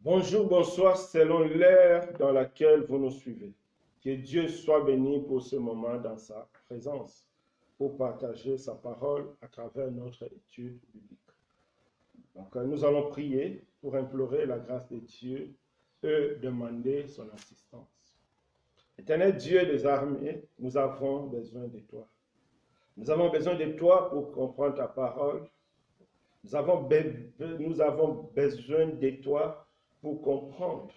Bonjour, bonsoir, selon l'ère dans laquelle vous nous suivez. Que Dieu soit béni pour ce moment dans sa présence, pour partager sa parole à travers notre étude biblique. Donc, nous allons prier pour implorer la grâce de Dieu et demander son assistance. Éternel Dieu des armées, nous avons besoin de toi. Nous avons besoin de toi pour comprendre ta parole. Nous avons besoin de toi pour comprendre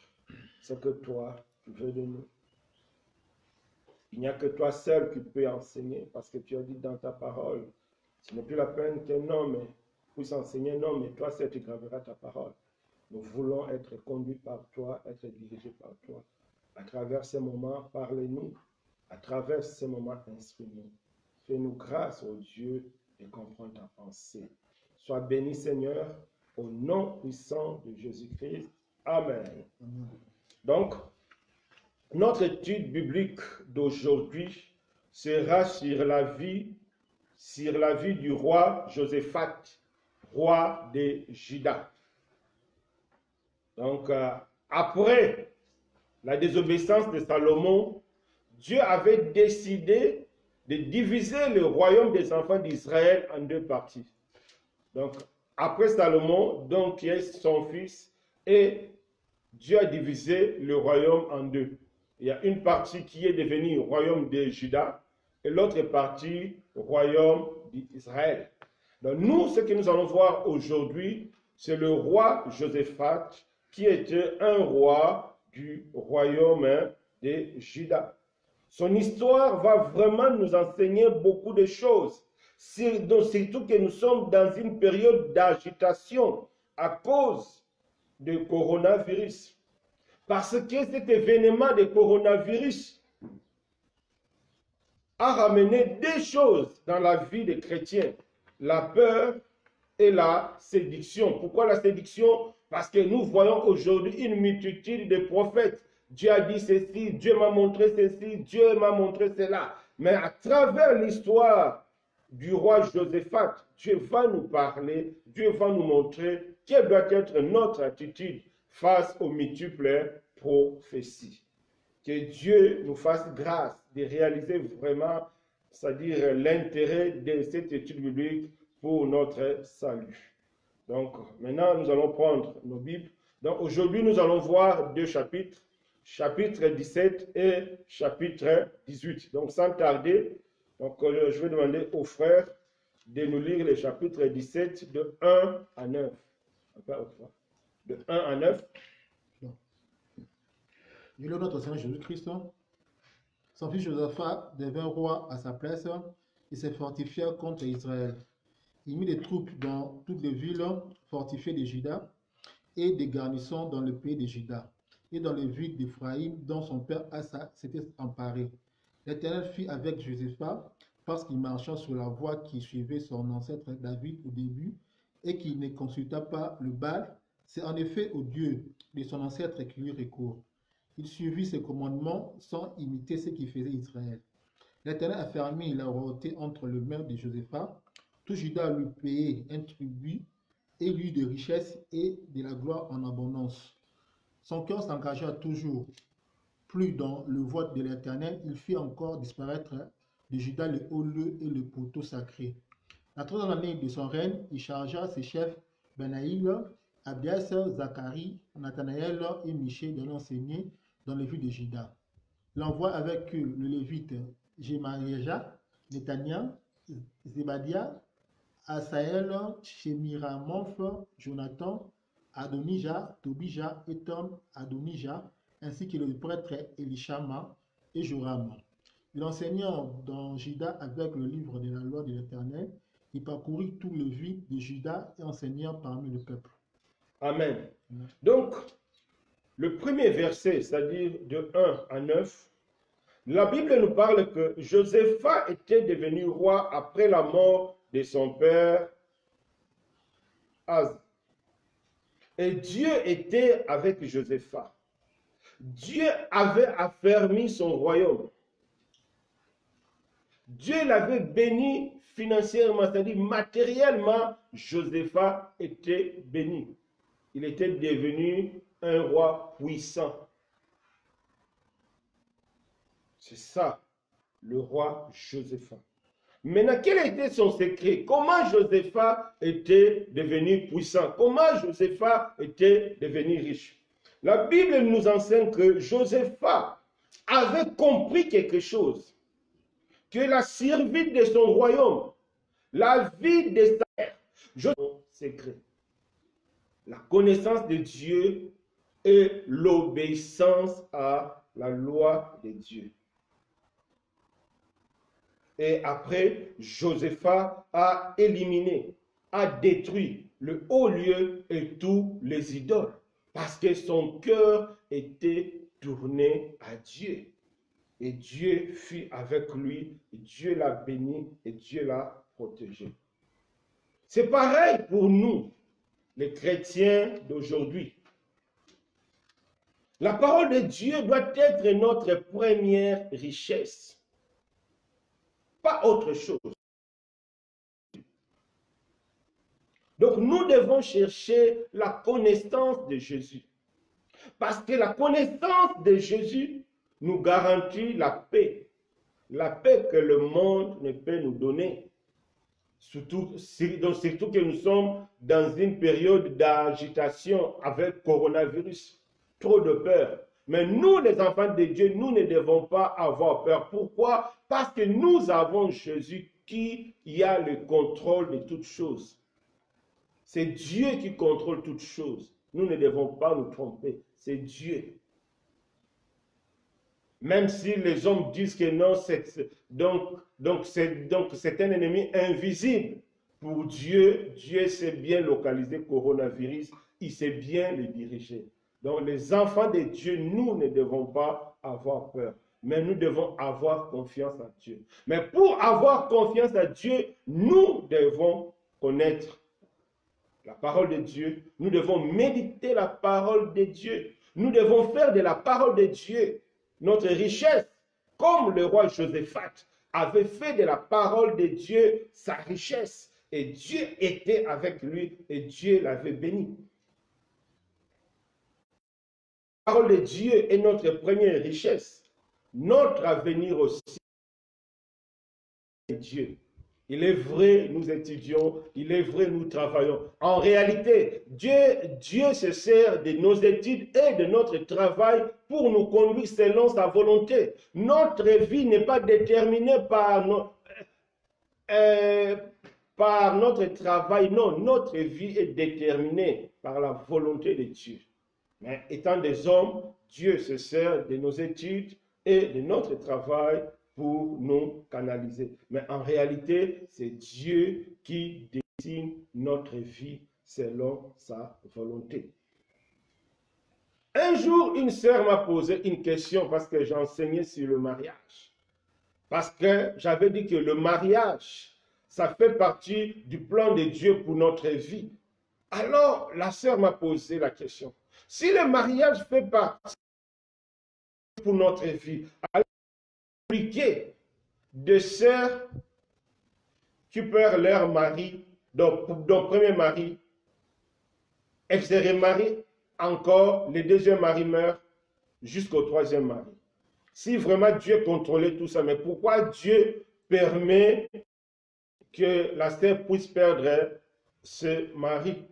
ce que toi, tu veux de nous. Il n'y a que toi seul qui peux enseigner, parce que tu as dit dans ta parole, ce n'est plus la peine qu'un homme puisse enseigner un homme, mais toi seul tu graveras ta parole. Nous voulons être conduits par toi, être dirigés par toi. À travers ces moments, parlez-nous. À travers ces moments, instruis-nous. Fais-nous grâce, ô Dieu, et comprends ta pensée. Sois béni, Seigneur, au nom puissant de Jésus-Christ. Amen. Donc, notre étude biblique d'aujourd'hui sera sur la vie du roi Josaphat, roi de Juda. Donc, après la désobéissance de Salomon, Dieu avait décidé de diviser le royaume des enfants d'Israël en deux parties. Donc, après Salomon, donc, qui est son fils, et Dieu a divisé le royaume en deux. Il y a une partie qui est devenue royaume de Juda et l'autre partie royaume d'Israël. Donc nous, ce que nous allons voir aujourd'hui, c'est le roi Josaphat qui était un roi du royaume de Juda. Son histoire va vraiment nous enseigner beaucoup de choses. Surtout que nous sommes dans une période d'agitation à cause du coronavirus. Parce que cet événement de coronavirus a ramené deux choses dans la vie des chrétiens. La peur et la séduction. Pourquoi la séduction? Parce que nous voyons aujourd'hui une multitude de prophètes. Dieu a dit ceci, Dieu m'a montré ceci, Dieu m'a montré cela. Mais à travers l'histoire du roi Josaphat, Dieu va nous parler, Dieu va nous montrer quelle doit être notre attitude face aux multiples prophéties. Que Dieu nous fasse grâce de réaliser vraiment, c'est-à-dire l'intérêt de cette étude biblique pour notre salut. Donc, maintenant, nous allons prendre nos Bibles. Donc, aujourd'hui, nous allons voir deux chapitres, chapitre 17 et chapitre 18. Donc, sans tarder, donc, je vais demander aux frères de nous lire les chapitres 17 de 1 à 9. De 1 à 9. Du nom de notre Seigneur Jésus-Christ, son fils Josaphat devint roi à sa place et se fortifia contre Israël. Il mit des troupes dans toutes les villes fortifiées de Juda et des garnisons dans le pays de Juda et dans les villes d'Éphraïm dont son père Asa s'était emparé. L'Éternel fit avec Josaphat parce qu'il marcha sur la voie qui suivait son ancêtre David au début et qu'il ne consulta pas le Baal. C'est en effet au Dieu de son ancêtre qui lui recourt. Il suivit ses commandements sans imiter ce qui faisait Israël. L'Éternel affermit la royauté entre les mains de Josaphat. Tout Juda lui payait un tribut et lui de richesses et de la gloire en abondance. Son cœur s'engagea toujours plus dans le voie de l'Éternel. Il fit encore disparaître de Juda le haut lieu et le poteau sacré. La troisième année de son règne, il chargea ses chefs Benaïl, Abias, Zacharie, Nathanaël et Michée de l'enseigner dans les villes de Juda. Il envoie avec eux le lévite Gemaria, Netania, Zebadia, Asaël, Shemiramoth, Jonathan, Adonijah, Tobijah, Etom, Adonijah, ainsi que le prêtre Elishama et Joram. Il enseigna dans Juda avec le livre de la loi de l'Éternel. Il parcourut tout le villes de Juda et enseigna parmi le peuple. Amen. Donc, le premier verset, c'est-à-dire de 1 à 9, la Bible nous parle que Josaphat était devenu roi après la mort de son père Az. Et Dieu était avec Josaphat. Dieu avait affermi son royaume. Dieu l'avait béni financièrement, c'est-à-dire matériellement, Josaphat était béni. Il était devenu un roi puissant. C'est ça, le roi Josaphat. Maintenant, quel était son secret? Comment Josaphat était devenu puissant? Comment Josaphat était devenu riche? La Bible nous enseigne que Josaphat avait compris quelque chose, que la survie de son royaume, la vie de sa mère, son secret. La connaissance de Dieu et l'obéissance à la loi de Dieu. Et après, Josaphat a éliminé, a détruit le haut lieu et tous les idoles, parce que son cœur était tourné à Dieu. Et Dieu fut avec lui, et Dieu l'a béni, et Dieu l'a protégé. C'est pareil pour nous, les chrétiens d'aujourd'hui. La parole de Dieu doit être notre première richesse, pas autre chose. Donc nous devons chercher la connaissance de Jésus. Parce que la connaissance de Jésus nous garantit la paix que le monde ne peut nous donner. Surtout que nous sommes dans une période d'agitation avec le coronavirus. Trop de peur. Mais nous, les enfants de Dieu, nous ne devons pas avoir peur. Pourquoi? Parce que nous avons Jésus qui a le contrôle de toutes choses. C'est Dieu qui contrôle toutes choses. Nous ne devons pas nous tromper. C'est Dieu. Même si les hommes disent que non, c'est un ennemi invisible. Pour Dieu, Dieu sait bien localiser le coronavirus. Il sait bien le diriger. Donc les enfants de Dieu, nous ne devons pas avoir peur. Mais nous devons avoir confiance en Dieu. Mais pour avoir confiance en Dieu, nous devons connaître la parole de Dieu. Nous devons méditer la parole de Dieu. Nous devons faire de la parole de Dieu notre richesse, comme le roi Josaphat avait fait de la parole de Dieu sa richesse. Et Dieu était avec lui et Dieu l'avait béni. La parole de Dieu est notre première richesse. Notre avenir aussi est Dieu. Il est vrai, nous étudions, il est vrai, nous travaillons. En réalité, Dieu se sert de nos études et de notre travail pour nous conduire selon sa volonté. Notre vie n'est pas déterminée par notre travail, non. Notre vie est déterminée par la volonté de Dieu. Mais étant des hommes, Dieu se sert de nos études et de notre travail pour nous canaliser. Mais en réalité, c'est Dieu qui dessine notre vie selon sa volonté. Un jour, une sœur m'a posé une question parce que j'enseignais sur le mariage. Parce que j'avais dit que le mariage, ça fait partie du plan de Dieu pour notre vie. Alors, la sœur m'a posé la question. Si le mariage fait partie pour notre vie, alors impliquer des sœurs qui perdent leur mari, donc premier mari, elles se remarient encore, le deuxième mari meurt jusqu'au troisième mari. Si vraiment Dieu contrôlait tout ça, mais pourquoi Dieu permet que la sœur puisse perdre ce mari?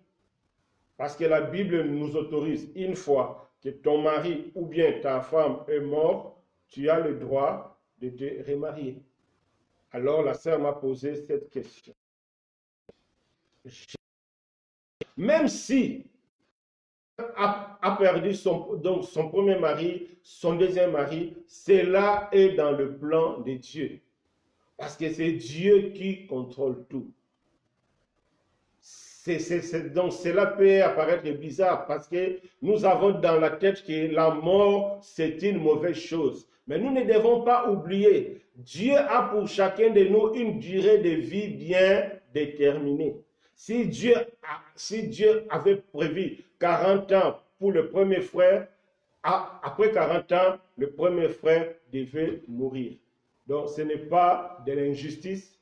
Parce que la Bible nous autorise, une fois que ton mari ou bien ta femme est mort, tu as le droit de te remarier. Alors la sœur m'a posé cette question. Même si a perdu son premier mari, son deuxième mari, cela est dans le plan de Dieu. Parce que c'est Dieu qui contrôle tout. Donc cela peut apparaître bizarre parce que nous avons dans la tête que la mort, c'est une mauvaise chose. Mais nous ne devons pas oublier, Dieu a pour chacun de nous une durée de vie bien déterminée. Si Dieu avait prévu 40 ans pour le premier frère, après 40 ans, le premier frère devait mourir. Donc ce n'est pas de l'injustice,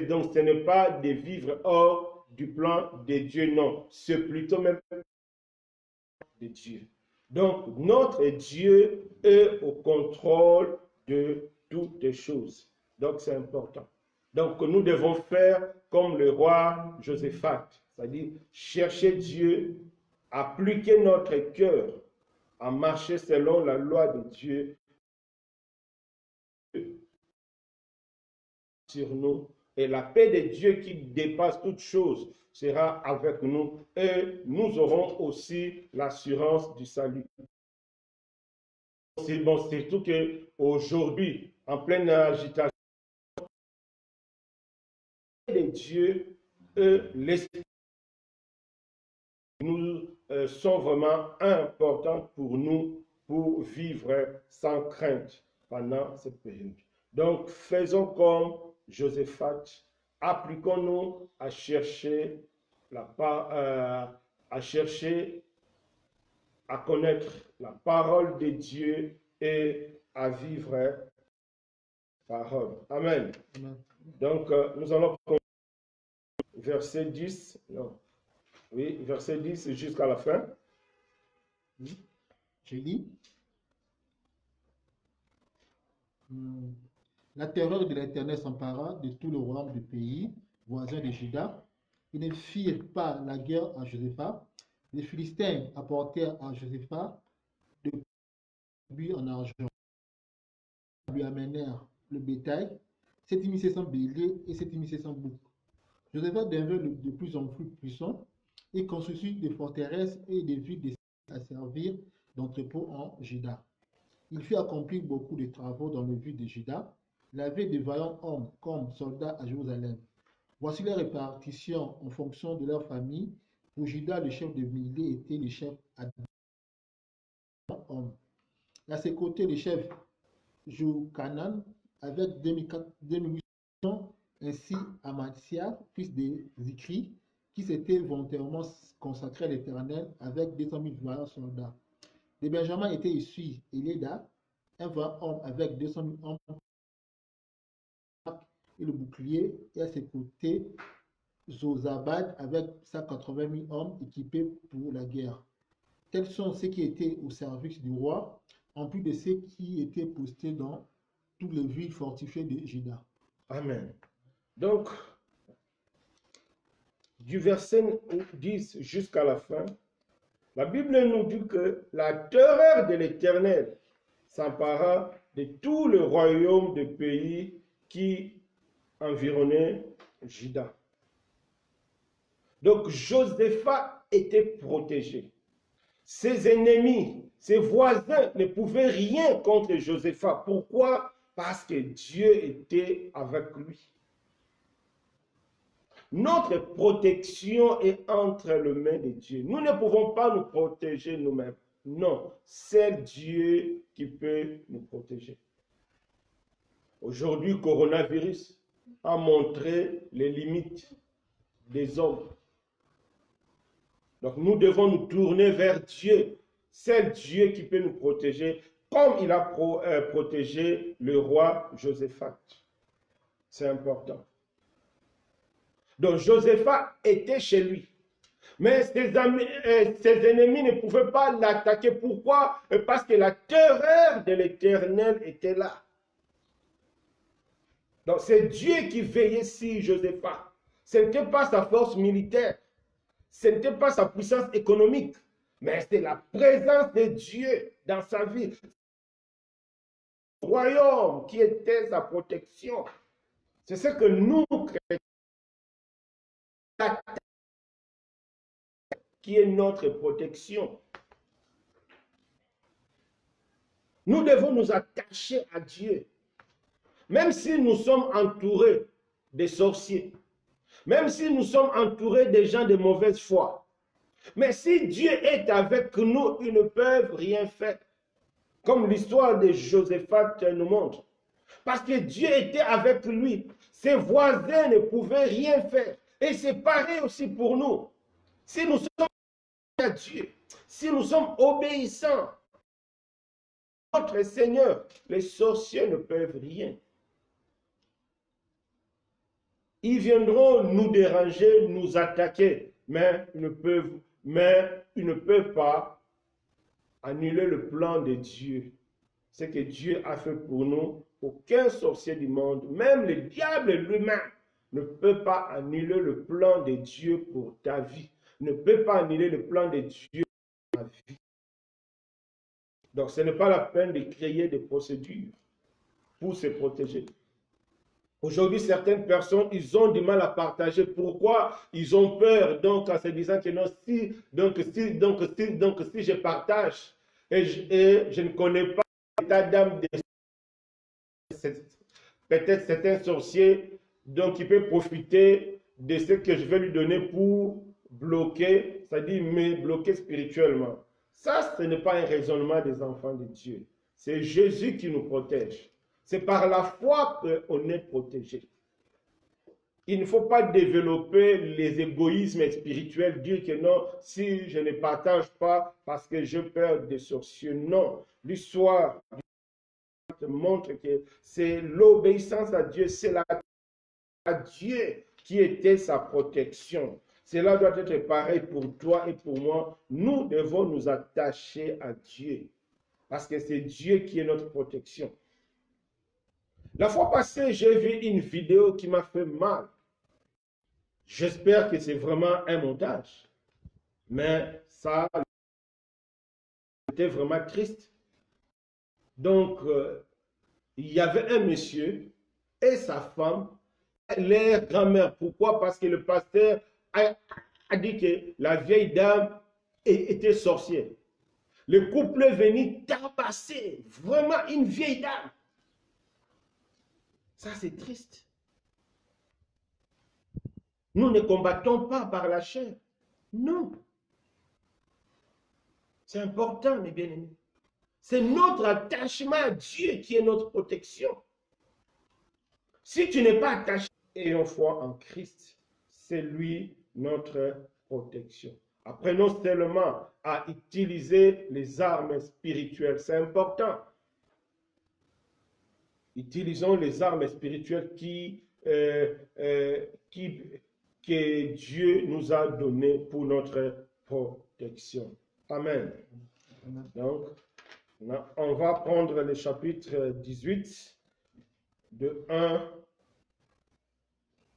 donc ce n'est pas de vivre hors du plan de Dieu, non. C'est plutôt même de Dieu. Donc, notre Dieu est au contrôle de toutes les choses. Donc, c'est important. Donc, nous devons faire comme le roi Josaphat, c'est-à-dire chercher Dieu, appliquer notre cœur à marcher selon la loi de Dieu sur nous. Et la paix de Dieu qui dépasse toute chose sera avec nous. Et nous aurons aussi l'assurance du salut. C'est bon, surtout qu'aujourd'hui, en pleine agitation de Dieu, l'esprit nous sont vraiment importants pour nous pour vivre sans crainte pendant cette période. Donc, faisons comme Josaphat, appliquons-nous à chercher à connaître la parole de Dieu et à vivre la parole. Amen. Amen. Donc, nous allons prendre verset 10. Non. Oui, verset 10 jusqu'à la fin. Je lis. La terreur de l'Éternel s'empara de tout le royaume du pays voisin de Juda. Ils ne firent pas la guerre à Josaphat. Les Philistins apportèrent à Josaphat de buis en argent. Ils lui amenèrent le bétail, 7500 béliers et 7500 boucs. Josaphat devint de plus en plus puissant et construisit des forteresses et des villes destinées à servir d'entrepôt en Juda. Il fit accomplir beaucoup de travaux dans le ville de Juda. Il avait de vaillants hommes comme soldats à Jérusalem. Voici la répartition en fonction de leur famille. Pour Juda, le chef de milliers était le chef à 200 hommes. À ses côtés, le chef Jochanan avec 2800, ainsi Amatsia, fils de Zikri, qui s'était volontairement consacré à l'Éternel avec 200 000 vaillants soldats. De Benjamin était issu Eléda, un vaillant homme avec 200 000 hommes et le bouclier, et à ses côtés Zozabad avec 180 000 hommes équipés pour la guerre. Tels sont ceux qui étaient au service du roi, en plus de ceux qui étaient postés dans toutes les villes fortifiées de Juda. Amen. Donc, du verset 10 jusqu'à la fin, la Bible nous dit que la terreur de l'Éternel s'empara de tout le royaume de pays qui environnait Juda. Donc, Josaphat était protégé. Ses ennemis, ses voisins ne pouvaient rien contre Josaphat. Pourquoi? Parce que Dieu était avec lui. Notre protection est entre les mains de Dieu. Nous ne pouvons pas nous protéger nous-mêmes. Non, c'est Dieu qui peut nous protéger. Aujourd'hui, le coronavirus a montré les limites des hommes. Donc nous devons nous tourner vers Dieu. C'est Dieu qui peut nous protéger, comme il a protégé le roi Josaphat. C'est important. Donc Josaphat était chez lui. Mais ses ennemis ne pouvaient pas l'attaquer. Pourquoi? Parce que la terreur de l'Éternel était là. Donc c'est Dieu qui veillait sur Josaphat. Ce n'était pas sa force militaire. Ce n'était pas sa puissance économique. Mais c'est la présence de Dieu dans sa vie. Le royaume qui était sa protection. C'est ce que nous, chrétiens, qui est notre protection. Nous devons nous attacher à Dieu. Même si nous sommes entourés de sorciers, même si nous sommes entourés de gens de mauvaise foi, mais si Dieu est avec nous, ils ne peuvent rien faire. Comme l'histoire de Josaphat nous montre. Parce que Dieu était avec lui. Ses voisins ne pouvaient rien faire. Et c'est pareil aussi pour nous. Si nous sommes à Dieu, si nous sommes obéissants à notre Seigneur, les sorciers ne peuvent rien. Ils viendront nous déranger, nous attaquer, mais ils ne peuvent pas annuler le plan de Dieu. Ce que Dieu a fait pour nous, aucun sorcier du monde, même le diable lui-même, ne peut pas annuler le plan de Dieu pour ta vie. Ne peut pas annuler le plan de Dieu pour ta vie. Donc ce n'est pas la peine de créer des procédures pour se protéger. Aujourd'hui, certaines personnes, ils ont du mal à partager. Pourquoi? Ils ont peur, donc, en se disant que non, si je partage et je ne connais pas l'état d'âme de peut-être certains sorciers, donc il peut profiter de ce que je vais lui donner pour bloquer, c'est-à-dire me bloquer spirituellement. Ça, ce n'est pas un raisonnement des enfants de Dieu. C'est Jésus qui nous protège. C'est par la foi qu'on est protégé. Il ne faut pas développer les égoïsmes spirituels, dire que non, si je ne partage pas parce que j'ai peur des sorciers. Non, l'histoire montre que c'est l'obéissance à Dieu, c'est à Dieu qui était sa protection. Cela doit être pareil pour toi et pour moi. Nous devons nous attacher à Dieu parce que c'est Dieu qui est notre protection. La fois passée, j'ai vu une vidéo qui m'a fait mal. J'espère que c'est vraiment un montage. Mais ça était vraiment triste. Donc, il y avait un monsieur et sa femme, leur grand-mère. Pourquoi? Parce que le pasteur a dit que la vieille dame était sorcière. Le couple est venu tabasser vraiment une vieille dame. Ça, c'est triste. Nous ne combattons pas par la chair. Non. C'est important, mes bien-aimés. C'est notre attachement à Dieu qui est notre protection. Si tu n'es pas attaché, ayons foi en Christ. C'est lui notre protection. Apprenons seulement à utiliser les armes spirituelles. C'est important. Utilisons les armes spirituelles que Dieu nous a données pour notre protection. Amen. Donc, on va prendre le chapitre 18, de 1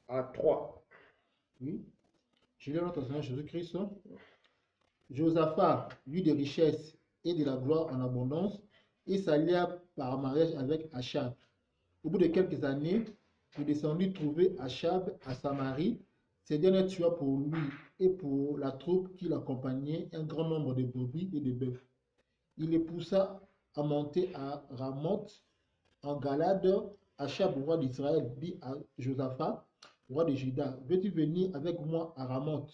à 3. Oui. Je lis notre Seigneur Jésus-Christ. Josaphat eut des richesses et de la gloire en abondance et s'allia par mariage avec Achab. Au bout de quelques années, il descendit trouver Achab à Samarie. Ce dernier tua pour lui et pour la troupe qui l'accompagnait un grand nombre de brebis et de bœufs. Il les poussa à monter à Ramoth en Galade. Achab, roi d'Israël, dit à Josaphat, roi de Juda, veux-tu venir avec moi à Ramoth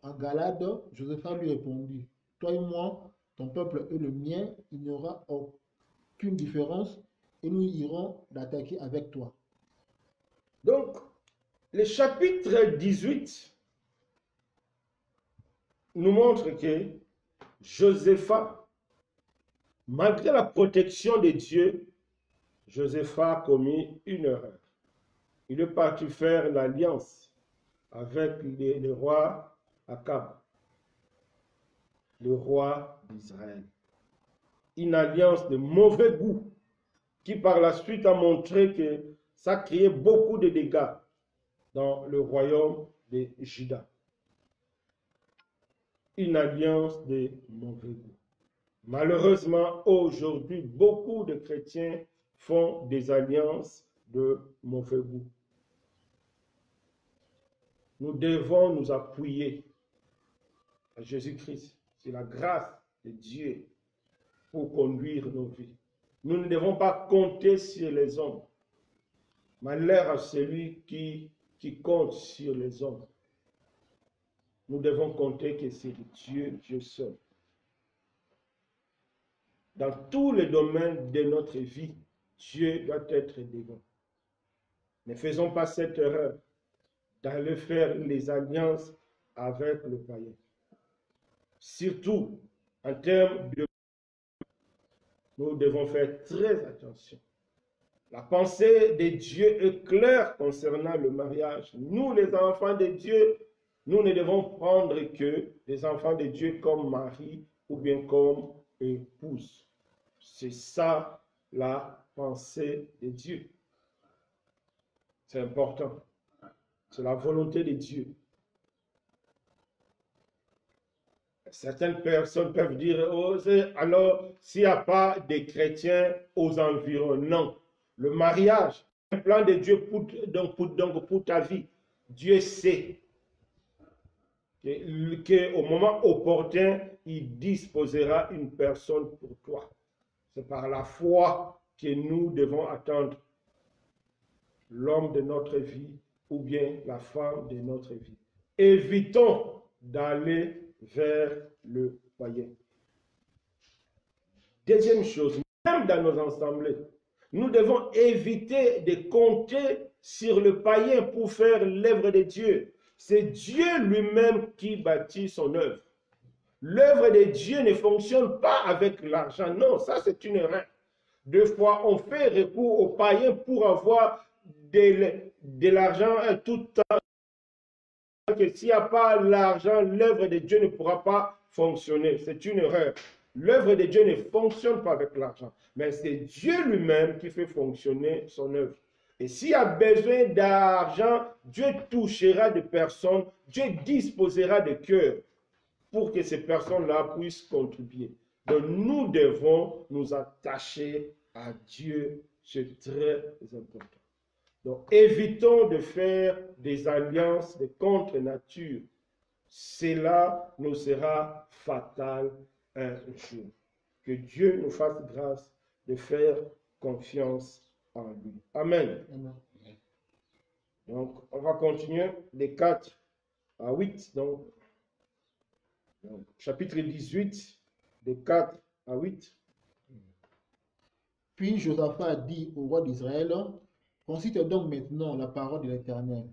en Galade? Josaphat lui répondit, toi et moi, ton peuple et le mien, il n'y aura aucune différence et nous irons l'attaquer avec toi. Donc, le chapitre 18 nous montre que Josaphat, malgré la protection de Dieu, Josaphat a commis une erreur. Il est parti faire l'alliance avec le roi Akab, le roi d'Israël. Une alliance de mauvais goût qui par la suite a montré que ça a créé beaucoup de dégâts dans le royaume de Juda. Une alliance de mauvais goût. Malheureusement, aujourd'hui, beaucoup de chrétiens font des alliances de mauvais goût. Nous devons nous appuyer à Jésus-Christ, c'est la grâce de Dieu pour conduire nos vies. Nous ne devons pas compter sur les hommes. Malheur à celui qui compte sur les hommes. Nous devons compter que c'est Dieu, Dieu seul. Dans tous les domaines de notre vie, Dieu doit être devant. Ne faisons pas cette erreur d'aller faire les alliances avec le païen. Surtout en termes de... Nous devons faire très attention. La pensée de Dieu est claire concernant le mariage. Nous, les enfants de Dieu, nous ne devons prendre que les enfants de Dieu comme mari ou bien comme épouse. C'est ça la pensée de Dieu. C'est important. C'est la volonté de Dieu. Certaines personnes peuvent dire, oh, alors, s'il n'y a pas de chrétiens aux environs, non. Le mariage, un plan de Dieu pour ta vie. Dieu sait qu'au moment opportun, il disposera une personne pour toi. C'est par la foi que nous devons attendre l'homme de notre vie ou bien la femme de notre vie. Évitons d'aller vers le païen. Deuxième chose, même dans nos assemblées, nous devons éviter de compter sur le païen pour faire l'œuvre de Dieu. C'est Dieu lui-même qui bâtit son œuvre. L'œuvre de Dieu ne fonctionne pas avec l'argent. Non, ça c'est une erreur. Deux fois, on fait recours aux païens pour avoir de l'argent tout le temps. Que s'il n'y a pas l'argent, l'œuvre de Dieu ne pourra pas fonctionner. C'est une erreur. L'œuvre de Dieu ne fonctionne pas avec l'argent, mais c'est Dieu lui-même qui fait fonctionner son œuvre. Et s'il y a besoin d'argent, Dieu touchera des personnes, Dieu disposera de cœurs pour que ces personnes-là puissent contribuer. Donc nous devons nous attacher à Dieu, c'est très important. Donc évitons de faire des alliances de contre-nature. Cela nous sera fatal un jour. Que Dieu nous fasse grâce de faire confiance en lui. Amen. Amen. Donc, on va continuer des 4 à 8. Donc, chapitre 18, des 4 à 8. Puis Josaphat dit au roi d'Israël, consulte donc maintenant la parole de l'Éternel.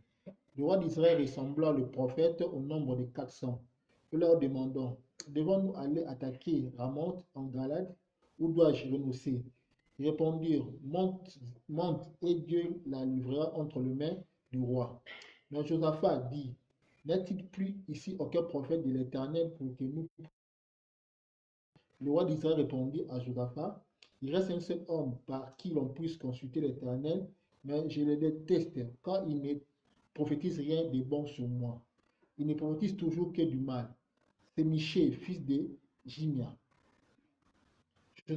Le roi d'Israël ressembla le prophète au nombre de 400. Et leur demandant, devons-nous aller attaquer Ramoth en Galade, ou dois-je renoncer? Ils répondirent, monte, monte, et Dieu la livrera entre les mains du roi. Mais Josaphat dit, n'est-il plus ici aucun prophète de l'Éternel pour que nous... Le roi d'Israël répondit à Josaphat, il reste un seul homme par qui l'on puisse consulter l'Éternel, mais je le déteste, car il ne prophétise rien de bon sur moi. Il ne prophétise toujours que du mal. C'est Michée, fils de Jimia. Le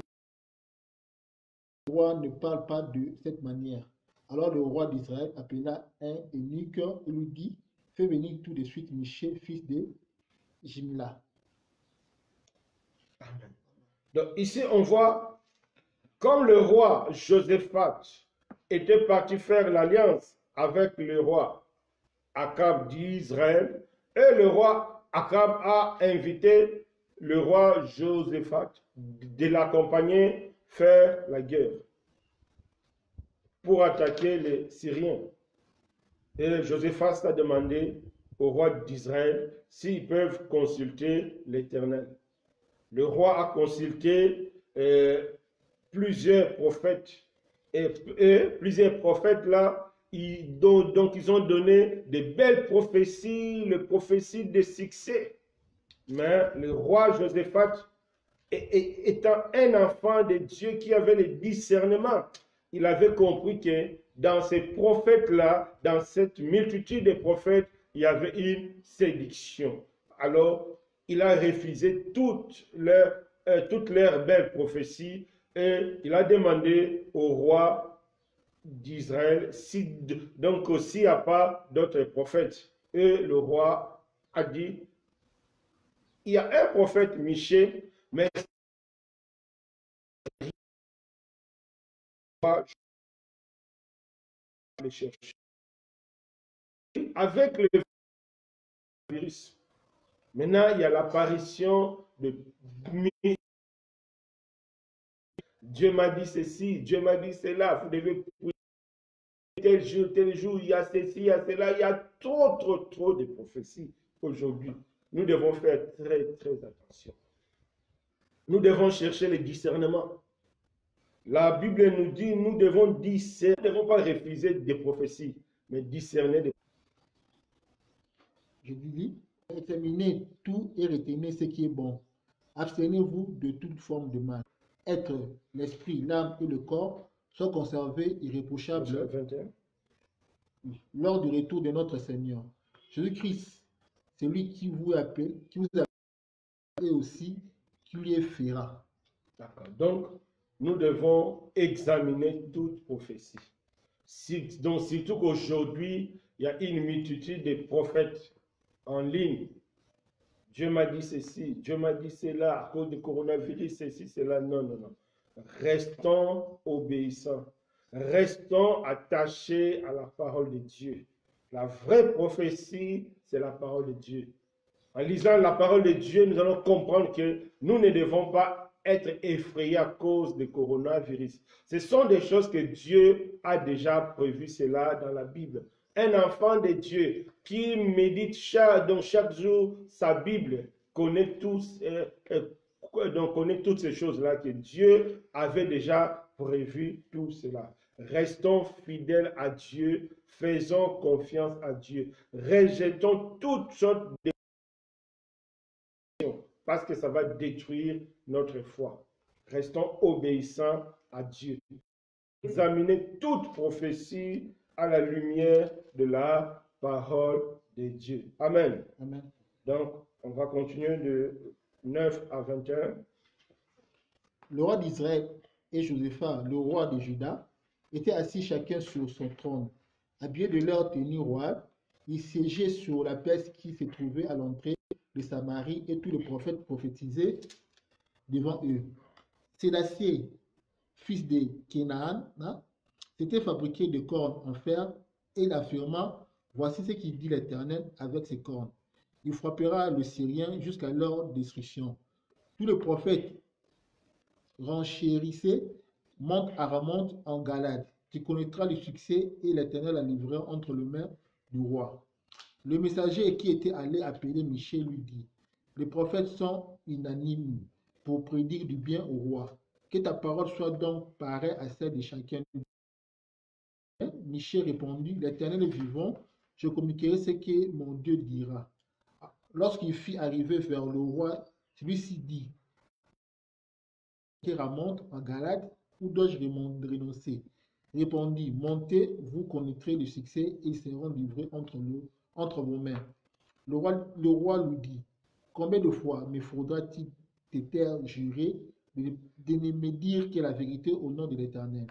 roi ne parle pas de cette manière. Alors le roi d'Israël appela un eunuque et lui dit, fais venir tout de suite Michée, fils de Jimla. Amen. Donc ici, on voit, comme le roi Josaphat était parti faire l'alliance avec le roi Akab d'Israël, et le roi Akab a invité le roi Josaphat de l'accompagner faire la guerre pour attaquer les Syriens. Et Josaphat a demandé au roi d'Israël s'ils peuvent consulter l'Éternel. Le roi a consulté plusieurs prophètes. Et plusieurs prophètes là, donc ils ont donné de belles prophéties, les prophéties de succès. Mais le roi Josaphat, étant un enfant de Dieu qui avait le discernement, il avait compris que dans ces prophètes-là, dans cette multitude de prophètes, il y avait une séduction. Alors, il a refusé toutes leurs belles prophéties et il a demandé au roi d'Israël donc s'il n'y a pas d'autres prophètes. Et le roi a dit, il y a un prophète Michée, mais le chercher. Avec le virus, maintenant il y a l'apparition de Dieu m'a dit ceci, Dieu m'a dit cela, vous devez tel jour, il y a ceci, il y a cela, il y a trop de prophéties aujourd'hui. Nous devons faire très attention. Nous devons chercher le discernement. La Bible nous dit, nous devons discerner, nous ne devons pas refuser des prophéties, mais discerner des Je dis, examinez tout et retenez ce qui est bon. Abstenez-vous de toute forme de mal. Être l'esprit, l'âme et le corps soient conservés irréprochables 21. lors du retour de notre Seigneur. Jésus-Christ, c'est lui qui vous appelle, qui vous appelle et aussi qui lui fera. D'accord. Donc, nous devons examiner toute prophétie. Donc, surtout qu'aujourd'hui, il y a une multitude de prophètes en ligne. Dieu m'a dit ceci, Dieu m'a dit cela, à cause du coronavirus, ceci, cela. Non, non, non. Restons obéissants. Restons attachés à la parole de Dieu. La vraie prophétie, c'est la parole de Dieu. En lisant la parole de Dieu, nous allons comprendre que nous ne devons pas être effrayés à cause du coronavirus. Ce sont des choses que Dieu a déjà prévues, cela dans la Bible. Un enfant de Dieu qui médite chaque jour sa Bible connaît connaît toutes ces choses-là que Dieu avait déjà prévu tout cela. Restons fidèles à Dieu, faisons confiance à Dieu, rejetons toutes sortes de parce que ça va détruire notre foi. Restons obéissants à Dieu. Examinez toute prophétie à la lumière de la parole de Dieu. Amen. Amen. Donc, on va continuer de 9 à 21. Le roi d'Israël et Josaphat, le roi de Juda, étaient assis chacun sur son trône. Habillés de leur tenue royale, ils siégeaient sur la place qui se trouvait à l'entrée de Samarie et tous les prophètes prophétisaient devant eux. Sélassié, fils de Kénaan, s'était fabriqué de cornes en fer et il affirma, voici ce qu'il dit l'Éternel avec ses cornes. Il frappera le Syrien jusqu'à leur destruction. Tous les prophètes renchérissaient, monte à Ramonte en Galade. Tu connaîtras le succès et l'Éternel la livrera entre les mains du roi. Le messager qui était allé appeler Michée lui dit, les prophètes sont unanimes pour prédire du bien au roi. Que ta parole soit donc pareille à celle de chacun. Michée répondit, l'Éternel est vivant, je communiquerai ce que mon Dieu dira. Lorsqu'il fit arriver vers le roi, celui-ci dit, Ramonte en Galade, où dois-je renoncer? Répondit, montez, vous connaîtrez le succès et ils seront livrés entre vos mains. Le roi lui dit, combien de fois me faudra-t-il te taire jurer de ne me dire que la vérité au nom de l'Éternel?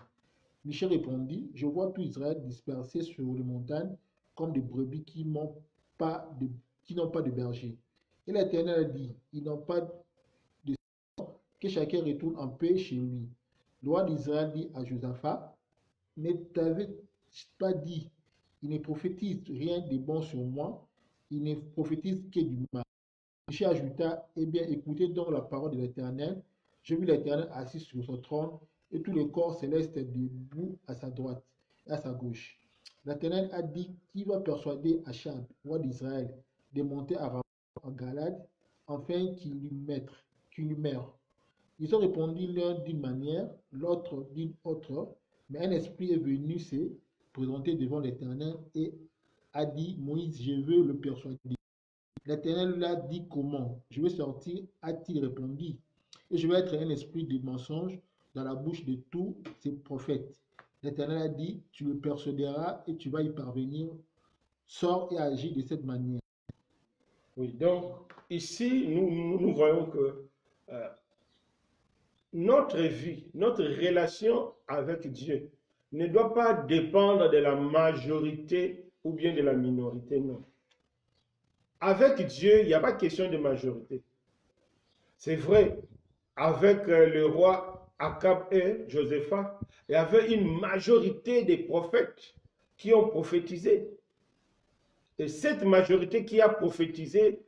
Michée répondit, je vois tout Israël dispersé sur les montagnes comme des brebis qui n'ont pas de berger. Et l'Éternel a dit, ils n'ont pas de sang, que chacun retourne en paix chez lui. Le roi d'Israël dit à Josaphat, ne t'avais-je pas dit, il ne prophétise rien de bon sur moi, il ne prophétise que du mal. Michée ajouta, eh bien, écoutez donc la parole de l'Éternel. Je vis l'Éternel assis sur son trône et tous les corps célestes debout à sa droite et à sa gauche. L'Éternel a dit qu'il va persuader Achab, roi d'Israël, de monter à Ramoth en Galade, afin qu'il lui meure. Ils ont répondu l'un d'une manière, l'autre d'une autre, mais un esprit est venu se présenter devant l'Éternel et a dit, Moïse, je veux le persuader. L'Éternel lui a dit comment? Je vais sortir, a-t-il répondu, et je vais être un esprit de mensonge dans la bouche de tous ces prophètes. L'Éternel a dit, tu le persuaderas et tu vas y parvenir. Sors et agis de cette manière. Oui, donc ici, nous voyons que notre vie, notre relation avec Dieu ne doit pas dépendre de la majorité ou bien de la minorité, non. Avec Dieu, il n'y a pas question de majorité. C'est vrai, avec le roi Akab et Josaphat, il y avait une majorité des prophètes qui ont prophétisé. Et cette majorité qui a prophétisé,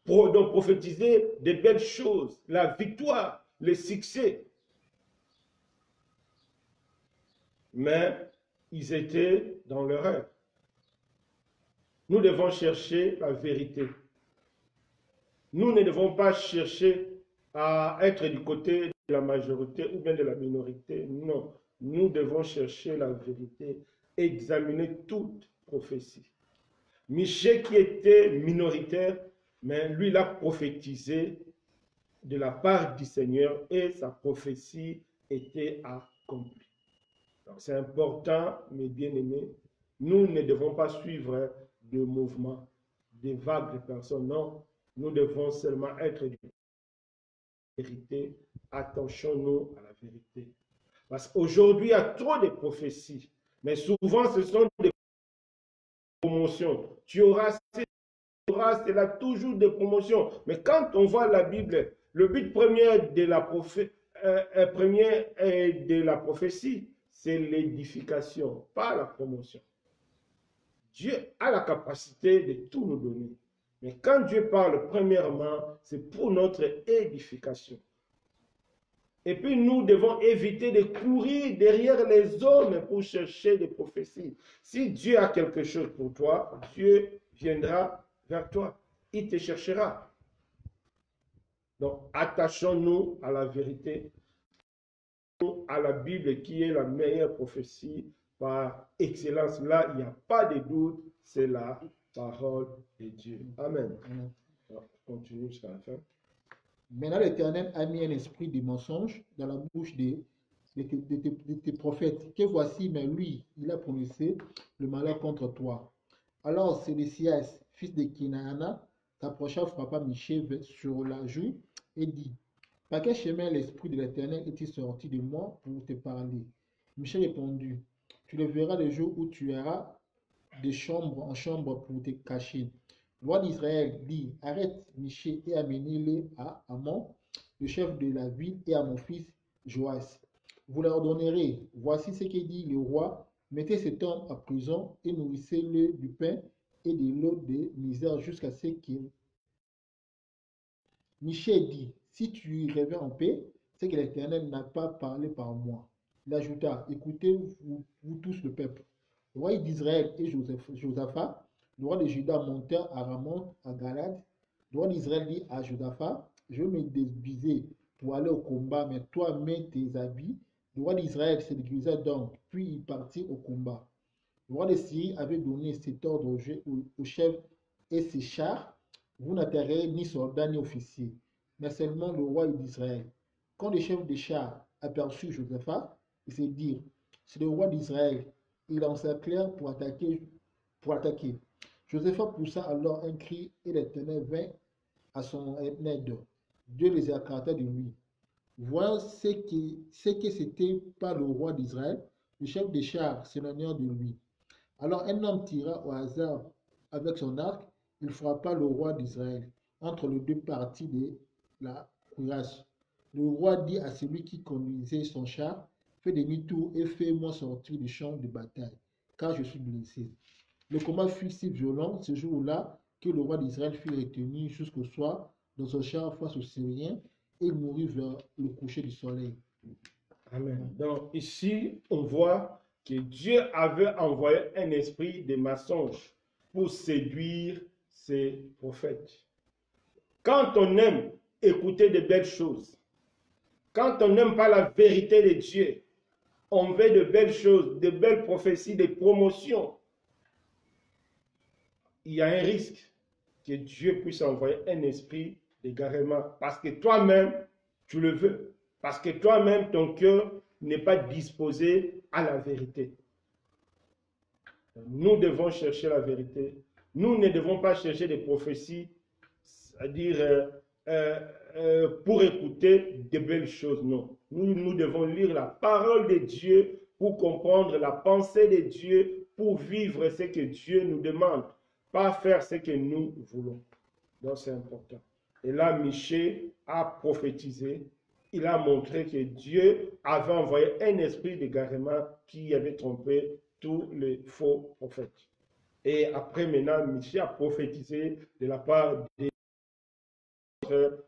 donc prophétisé des belles choses, la victoire, le succès. Mais ils étaient dans l'erreur. Nous devons chercher la vérité. Nous ne devons pas chercher à être du côté de la majorité ou bien de la minorité. Non, nous devons chercher la vérité, examiner toute prophétie. Michée qui était minoritaire, mais lui, il a prophétisé de la part du Seigneur et sa prophétie était accomplie. C'est important, mes bien-aimés, nous ne devons pas suivre de mouvements, des vagues de personnes. Non, nous devons seulement être de la vérité. Attachons-nous à la vérité. Parce qu'aujourd'hui, il y a trop de prophéties, mais souvent, ce sont des promotions. Tu auras cela, toujours des promotions. Mais quand on voit la Bible, le but premier de la prophétie, c'est l'édification, pas la promotion. Dieu a la capacité de tout nous donner. Mais quand Dieu parle premièrement, c'est pour notre édification. Et puis nous devons éviter de courir derrière les hommes pour chercher des prophéties. Si Dieu a quelque chose pour toi, Dieu viendra vers toi. Il te cherchera. Donc attachons-nous à la vérité, à la Bible qui est la meilleure prophétie par excellence. Là, il n'y a pas de doute, c'est la parole de Dieu. Amen. Alors, on continue jusqu'à la fin. Maintenant, l'Éternel a mis un esprit de mensonge dans la bouche de tes prophètes, que voici, mais lui, il a prononcé le malheur contre toi. Alors Sédécias, fils de Kenaana, s'approcha, frappa Michée sur la joue et dit, par quel chemin l'esprit de l'Éternel est-il sorti de moi pour te parler? Michée répondit, tu le verras le jour où tu iras de chambre en chambre pour te cacher. Le roi d'Israël dit, arrête Michée et amenez-le à Amon, le chef de la ville, et à mon fils Joas. Vous leur donnerez, voici ce que dit le roi, mettez cet homme à prison et nourrissez-le du pain et de l'eau de misère jusqu'à ce qu'il... Michée dit, si tu reviens en paix, c'est que l'Éternel n'a pas parlé par moi. Il ajouta, écoutez, vous tous le peuple. Le roi d'Israël et Josaphat, le roi de Juda, montèrent à Ramon, à Galad. Le roi d'Israël dit à Josaphat, je vais me déshabiller pour aller au combat, mais toi mets tes habits. Le roi d'Israël se déguisa donc, puis il partit au combat. Le roi de Syrie avait donné cet ordre au chef et ses chars, vous n'atterrez ni soldats ni officiers, mais seulement le roi d'Israël. Quand le chef des chars aperçut Josaphat, il se dit, c'est le roi d'Israël. Il encerclèrent pour attaquer. Josaphat poussa alors un cri et l'Éternel vint à son aide. Dieu les écarta de lui. Voyant ce que c'était pas le roi d'Israël, le chef des chars s'éloigna de lui. Alors un homme tira au hasard avec son arc, il frappa le roi d'Israël entre les deux parties de la cuirasse. Le roi dit à celui qui conduisait son char, fais demi-tour et fais-moi sortir du champ de bataille, car je suis blessé. Le combat fut si violent ce jour-là que le roi d'Israël fut retenu jusqu'au soir dans son char face aux Syriens et il mourut vers le coucher du soleil. Amen. Donc ici, on voit que Dieu avait envoyé un esprit de mensonge pour séduire ses prophètes. Quand on aime écouter de belles choses, quand on n'aime pas la vérité de Dieu, on veut de belles choses, de belles prophéties, des promotions. Il y a un risque que Dieu puisse envoyer un esprit d'égarement parce que toi-même, tu le veux. Parce que toi-même, ton cœur n'est pas disposé à la vérité. Nous devons chercher la vérité. Nous ne devons pas chercher des prophéties, c'est-à-dire pour écouter de belles choses. Non. Nous devons lire la parole de Dieu pour comprendre la pensée de Dieu, pour vivre ce que Dieu nous demande, pas faire ce que nous voulons. Donc c'est important. Et là, Michée a prophétisé. Il a montré que Dieu avait envoyé un esprit d'égarement qui avait trompé tous les faux prophètes. Et après, maintenant, Michée a prophétisé de la part de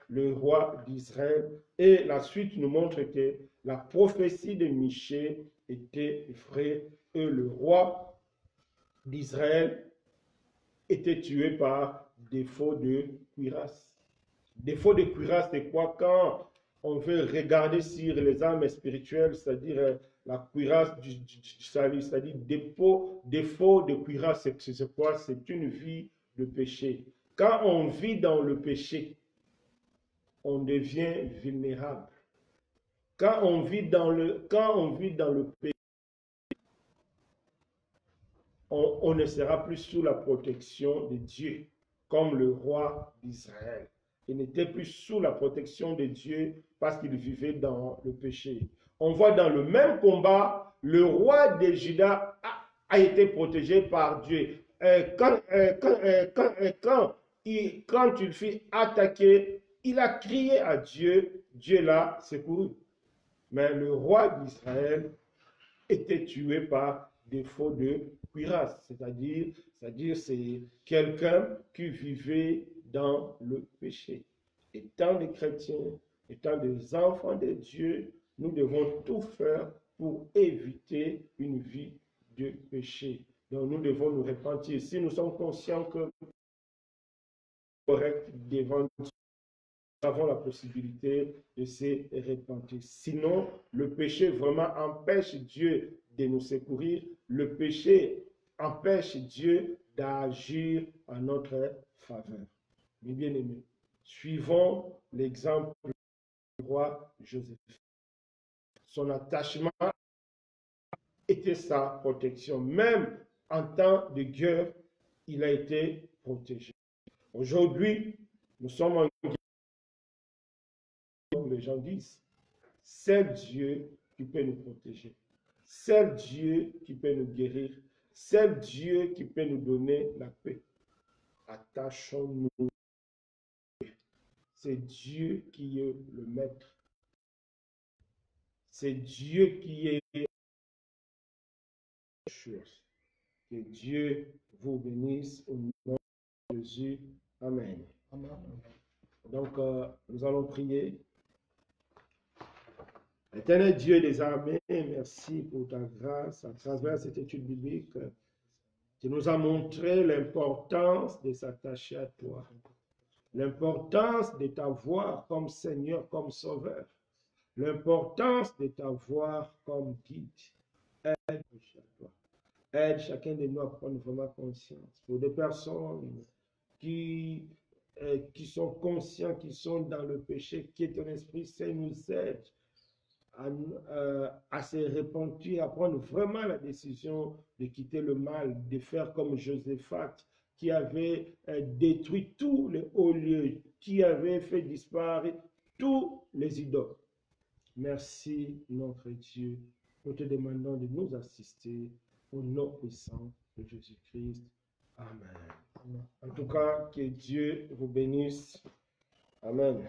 le roi d'Israël. Et la suite nous montre que la prophétie de Michée était vraie et le roi d'Israël était tué par défaut de cuirasse. Défaut de cuirasse, c'est quoi? Quand on veut regarder sur les armes spirituelles, c'est-à-dire la cuirasse du salut, c'est-à-dire défaut de cuirasse, c'est quoi? C'est une vie de péché. Quand on vit dans le péché, on devient vulnérable. Quand on vit dans le pays, on ne sera plus sous la protection de Dieu, comme le roi d'Israël. Il n'était plus sous la protection de Dieu parce qu'il vivait dans le péché. On voit dans le même combat, le roi de Juda a été protégé par Dieu. Quand il fut attaqué, il a crié à Dieu, Dieu l'a secouru. Mais le roi d'Israël était tué par défaut de cuirasse, c'est-à-dire c'est quelqu'un qui vivait dans le péché. Étant des chrétiens, étant des enfants de Dieu, nous devons tout faire pour éviter une vie de péché. Donc nous devons nous repentir. Si nous sommes conscients que correct devant Dieu, nous avons la possibilité de se repentir. Sinon, le péché vraiment empêche Dieu de nous secourir. Le péché empêche Dieu d'agir en notre faveur. Mes bien-aimés, suivons l'exemple du roi Joseph. Son attachement était sa protection. Même en temps de guerre, il a été protégé. Aujourd'hui, nous sommes en guerre. Les gens disent, c'est Dieu qui peut nous protéger. C'est Dieu qui peut nous guérir. C'est Dieu qui peut nous donner la paix. Attachons-nous. C'est Dieu qui est le maître. C'est Dieu qui est la chose. Que Dieu vous bénisse au nom de Jésus. Amen. Amen. Donc, nous allons prier. Éternel Dieu des armées, merci pour ta grâce à travers cette étude biblique. Tu nous as montré l'importance de s'attacher à toi, l'importance de t'avoir comme Seigneur, comme Sauveur, l'importance de t'avoir comme guide. Aide chacun de nous à prendre vraiment conscience. Pour des personnes qui sont conscients, qui sont dans le péché, que ton Esprit Saint nous aide à se repentir, à prendre vraiment la décision de quitter le mal, de faire comme Josaphat, qui avait détruit tous les hauts lieux, qui avait fait disparaître tous les idoles. Merci, notre Dieu. Nous te demandons de nous assister au nom puissant de Jésus-Christ. Amen. En tout cas, que Dieu vous bénisse. Amen.